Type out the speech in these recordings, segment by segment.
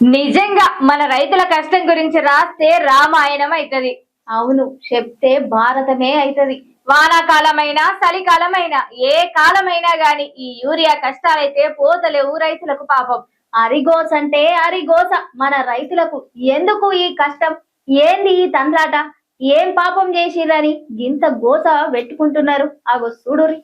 నిజంగా మన రైతుల కష్టం గురించి రాస్తే రామాయణం అవుతది. అవును, చెప్తే భారతమే అవుతది. వానాకాలమైనా చలికాలమైనా ఏ కాలమైనా గాని ఈ యూరియా కష్టాలైతే పోతలేవు రైతులకు పాపం. అరిగోస అంటే అరిగోస మన రైతులకు. ఎందుకు ఈ కష్టం? ఏంది ఈ తండ్రాట? ఏం పాపం చేసిరని గింత గోస పెట్టుకుంటున్నారు? అగో చూడురి.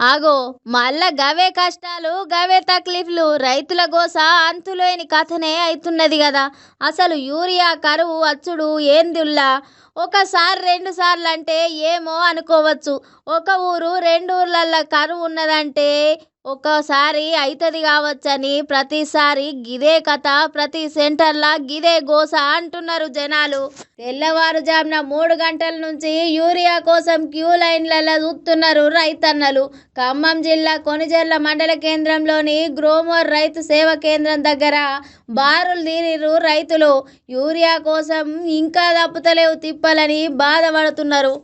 ఆగో మళ్ళా గవే కష్టాలు గవే తక్లీఫ్లు రైతుల గోస అంతులేని కథనే అవుతున్నది కదా. అసలు యూరియా కరువు వచ్చుడు ఏందిల్లా? ఒకసారి రెండు సార్లు అంటే ఏమో అనుకోవచ్చు. ఒక ఊరు రెండు ఊర్లల్లో కరువు ఉన్నదంటే ఒక్కోసారి అవుతుంది కావచ్చని ప్రతిసారి గిదే కథ, ప్రతి సెంటర్లా గిదే గోస అంటున్నారు జనాలు. తెల్లవారుజామున 3 గంటల నుంచి యూరియా కోసం క్యూ లైన్లలో చూస్తున్నారు రైతన్నలు. ఖమ్మం జిల్లా కొణిజర్ల మండల కేంద్రంలోని గ్రోమోర్ రైతు సేవ కేంద్రం దగ్గర బారులు తీరిరు రైతులు. యూరియా కోసం ఇంకా తప్పుతలేవు తిప్పలని బాధపడుతున్నారు.